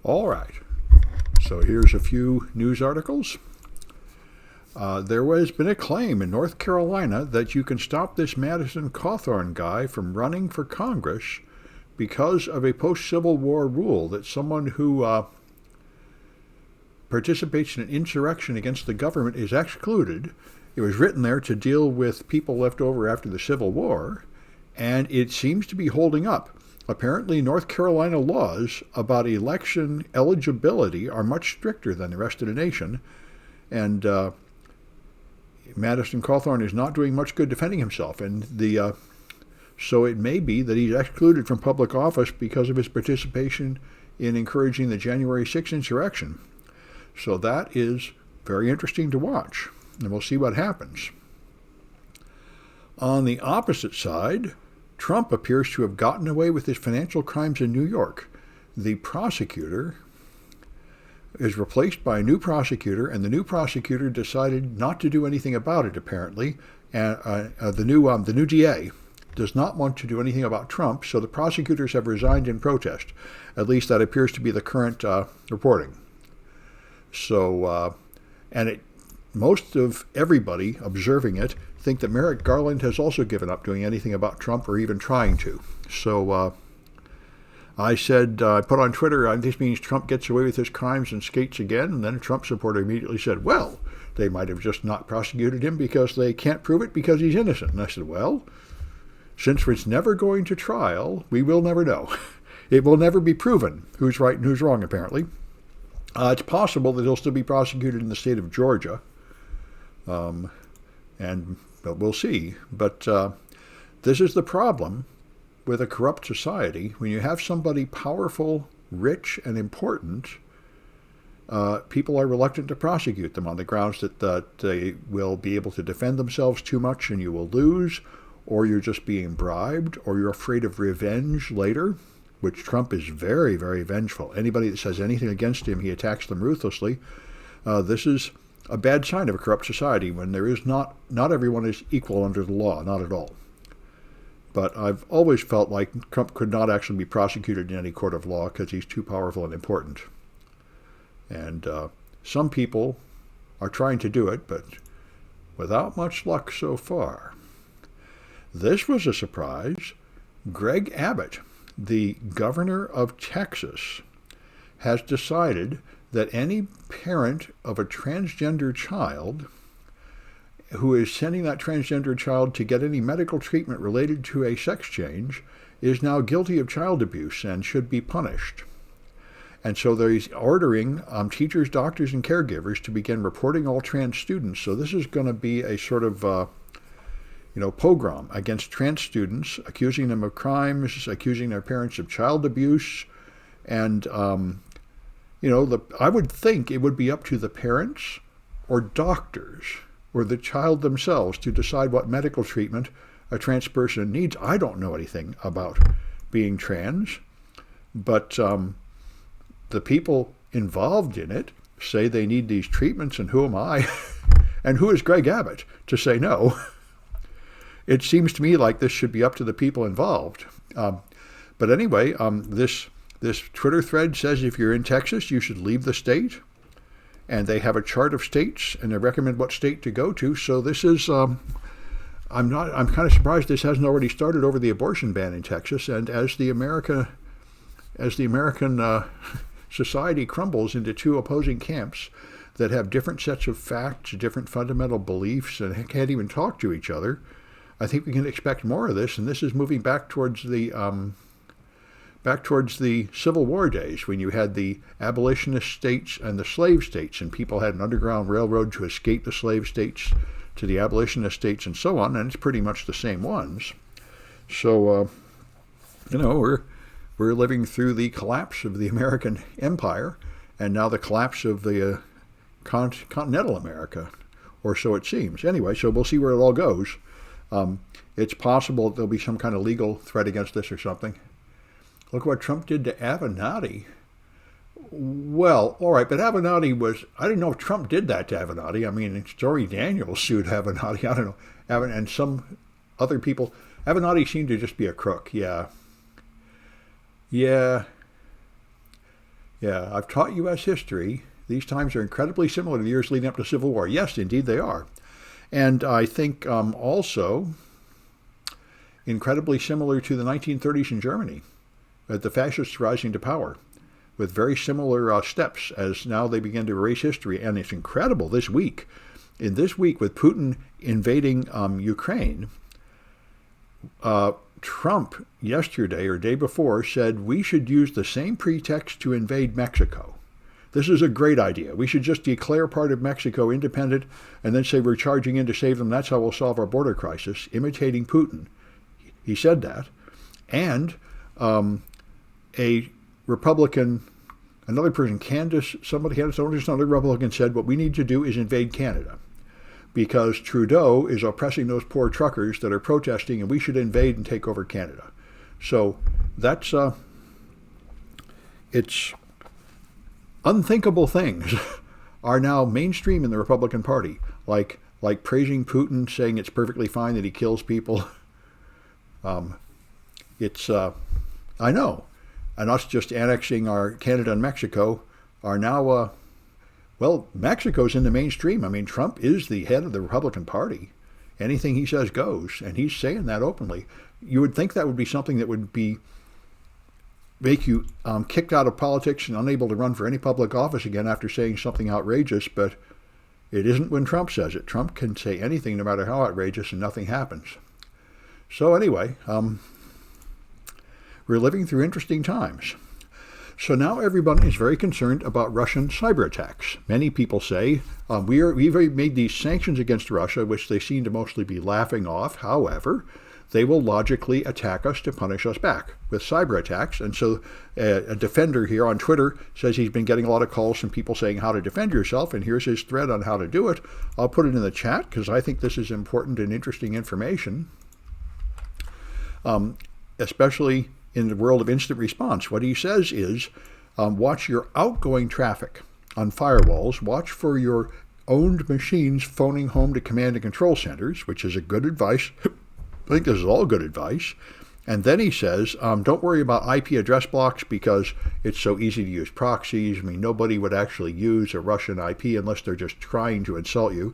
All right. So here's a few news articles. There has been a claim in North Carolina that you can stop this Madison Cawthorn guy from running for Congress because of a post-Civil War rule that someone who participates in an insurrection against the government is excluded. It was written there to deal with people left over after the Civil War, and it seems to be holding up. Apparently, North Carolina laws about election eligibility are much stricter than the rest of the nation, and Madison Cawthorn is not doing much good defending himself, and so it may be that he's excluded from public office because of his participation in encouraging the January 6th insurrection. So that is very interesting to watch, and we'll see what happens. On the opposite side, Trump appears to have gotten away with his financial crimes in New York. The prosecutor is replaced by a new prosecutor, and the new prosecutor decided not to do anything about it, apparently. And the new DA does not want to do anything about Trump, so the prosecutors have resigned in protest. At least that appears to be the current reporting. So, most of everybody observing it think that Merrick Garland has also given up doing anything about Trump or even trying to. So I said, I put on Twitter, this means Trump gets away with his crimes and skates again. And then a Trump supporter immediately said, well, they might have just not prosecuted him because they can't prove it because he's innocent. And I said, well, since it's never going to trial, we will never know. It will never be proven who's right and who's wrong, apparently. It's possible that he'll still be prosecuted in the state of Georgia, but we'll see. But this is the problem with a corrupt society. When you have somebody powerful, rich, and important, people are reluctant to prosecute them on the grounds that they will be able to defend themselves too much and you will lose, or you're just being bribed, or you're afraid of revenge later, which Trump is very, very vengeful. Anybody that says anything against him, he attacks them ruthlessly. This is a bad sign of a corrupt society when there is not everyone is equal under the law, not at all. But I've always felt like Trump could not actually be prosecuted in any court of law because he's too powerful and important. And some people are trying to do it, but without much luck so far. This was a surprise. Greg Abbott, the governor of Texas, has decided that any parent of a transgender child who is sending that transgender child to get any medical treatment related to a sex change is now guilty of child abuse and should be punished. And so he's ordering teachers, doctors, and caregivers to begin reporting all trans students. So this is going to be a sort of pogrom against trans students, accusing them of crimes, accusing their parents of child abuse. And, I would think it would be up to the parents or doctors or the child themselves to decide what medical treatment a trans person needs. I don't know anything about being trans, but the people involved in it say they need these treatments, and who am I? And who is Greg Abbott to say no? It seems to me like this should be up to the people involved. But anyway, this Twitter thread says if you're in Texas, you should leave the state. And they have a chart of states, and they recommend what state to go to. So this is, I'm kind of surprised this hasn't already started over the abortion ban in Texas. And as the American society crumbles into two opposing camps that have different sets of facts, different fundamental beliefs, and can't even talk to each other, I think we can expect more of this. And this is moving back towards the Civil War days, when you had the abolitionist states and the slave states, and people had an underground railroad to escape the slave states to the abolitionist states and so on, and it's pretty much the same ones. So, we're living through the collapse of the American empire, and now the collapse of the continental America, or so it seems. Anyway, so we'll see where it all goes. It's possible there'll be some kind of legal threat against this or something. Look what Trump did to Avenatti. Well, all right, but Avenatti I didn't know if Trump did that to Avenatti. I mean, Stormy Daniels sued Avenatti. I don't know. And some other people. Avenatti seemed to just be a crook. Yeah. Yeah, I've taught U.S. history. These times are incredibly similar to the years leading up to Civil War. Yes, indeed they are. And I think also incredibly similar to the 1930s in Germany, the fascists rising to power, with very similar steps as now they begin to erase history. And it's incredible this week. In this week, with Putin invading Ukraine, Trump yesterday or day before said we should use the same pretext to invade Mexico. This is a great idea. We should just declare part of Mexico independent and then say we're charging in to save them. That's how we'll solve our border crisis, imitating Putin. He said that. And a Republican, another person, Candace, another Republican said what we need to do is invade Canada, because Trudeau is oppressing those poor truckers that are protesting, and we should invade and take over Canada. So that's it's unthinkable things are now mainstream in the Republican Party, like praising Putin, saying it's perfectly fine that he kills people. I know, and us just annexing our Canada and Mexico are now. Well, Mexico's in the mainstream. I mean, Trump is the head of the Republican Party. Anything he says goes, and he's saying that openly. You would think that would be something that would make you kicked out of politics and unable to run for any public office again after saying something outrageous, but it isn't when Trump says it. Trump can say anything, no matter how outrageous, and nothing happens. So anyway, we're living through interesting times. So now everybody is very concerned about Russian cyber attacks. Many people say we've made these sanctions against Russia, which they seem to mostly be laughing off. However, they will logically attack us to punish us back with cyber attacks. And so a defender here on Twitter says he's been getting a lot of calls from people saying how to defend yourself, and here's his thread on how to do it. I'll put it in the chat because I think this is important and interesting information, especially in the world of instant response. What he says is, watch your outgoing traffic on firewalls. Watch for your owned machines phoning home to command and control centers, which is a good advice. I think this is all good advice. And then he says, don't worry about IP address blocks because it's so easy to use proxies. I mean, nobody would actually use a Russian IP unless they're just trying to insult you.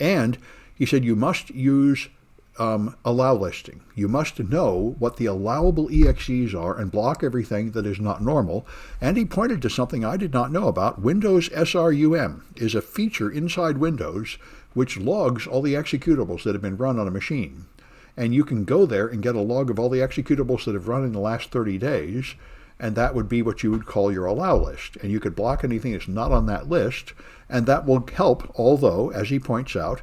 And he said you must use allow listing. You must know what the allowable EXEs are and block everything that is not normal. And he pointed to something I did not know about. Windows SRUM is a feature inside Windows which logs all the executables that have been run on a machine. And you can go there and get a log of all the executables that have run in the last 30 days, and that would be what you would call your allow list. And you could block anything that's not on that list, and that will help, although, as he points out,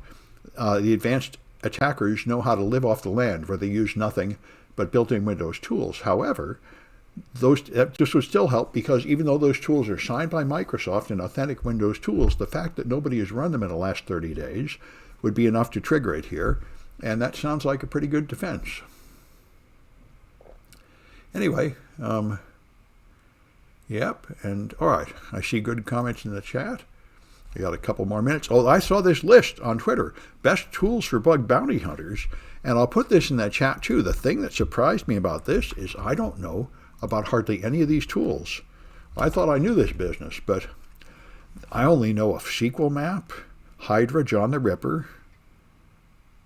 the advanced attackers know how to live off the land where they use nothing but built-in Windows tools. However, this would still help because even though those tools are signed by Microsoft and authentic Windows tools, the fact that nobody has run them in the last 30 days would be enough to trigger it here. And that sounds like a pretty good defense. Anyway, yep, and all right, I see good comments in the chat. We got a couple more minutes. Oh, I saw this list on Twitter, best tools for bug bounty hunters, and I'll put this in that chat too. The thing that surprised me about this is I don't know about hardly any of these tools. I thought I knew this business, but I only know of SQL Map, Hydra, John the Ripper,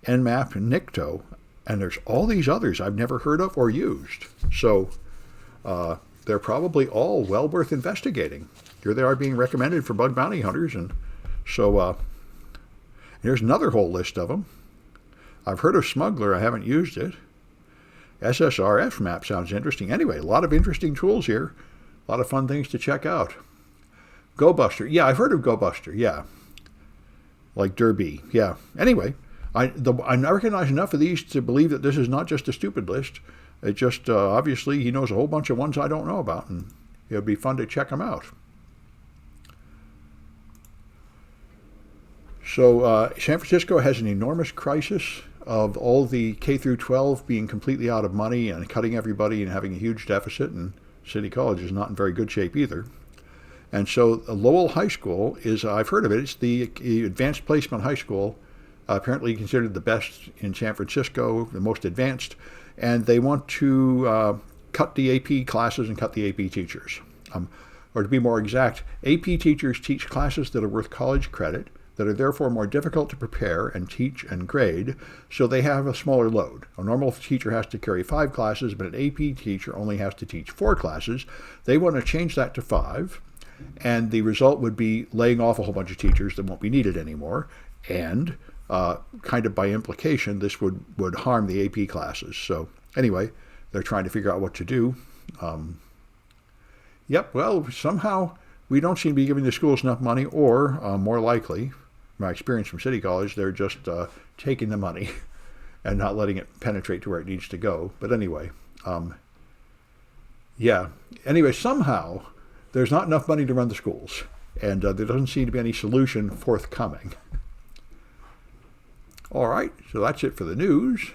Nmap, and Nikto, and there's all these others I've never heard of or used. So they're probably all well worth investigating. Here they are being recommended for bug bounty hunters, and so here's another whole list of them. I've heard of Smuggler, I haven't used it. SSRF map sounds interesting. Anyway, a lot of interesting tools here, a lot of fun things to check out. GoBuster, yeah, I've heard of GoBuster, yeah, like Derby, yeah. Anyway, I recognize enough of these to believe that this is not just a stupid list. It just obviously he knows a whole bunch of ones I don't know about, and it would be fun to check them out. So San Francisco has an enormous crisis of all the K through 12 being completely out of money and cutting everybody and having a huge deficit, and City College is not in very good shape either. And so Lowell High School is, I've heard of it, it's the advanced placement high school, apparently considered the best in San Francisco, the most advanced, and they want to cut the AP classes and cut the AP teachers. or to be more exact, AP teachers teach classes that are worth college credit, that are therefore more difficult to prepare and teach and grade, so they have a smaller load. A normal teacher has to carry 5 classes, but an AP teacher only has to teach 4 classes. They want to change that to 5, and the result would be laying off a whole bunch of teachers that won't be needed anymore, and kind of by implication, this would harm the AP classes. So anyway, they're trying to figure out what to do. Well, somehow we don't seem to be giving the schools enough money, or more likely, my experience from City College, they're just taking the money and not letting it penetrate to where it needs to go. But anyway, somehow there's not enough money to run the schools, and there doesn't seem to be any solution forthcoming. All right, so that's it for the news.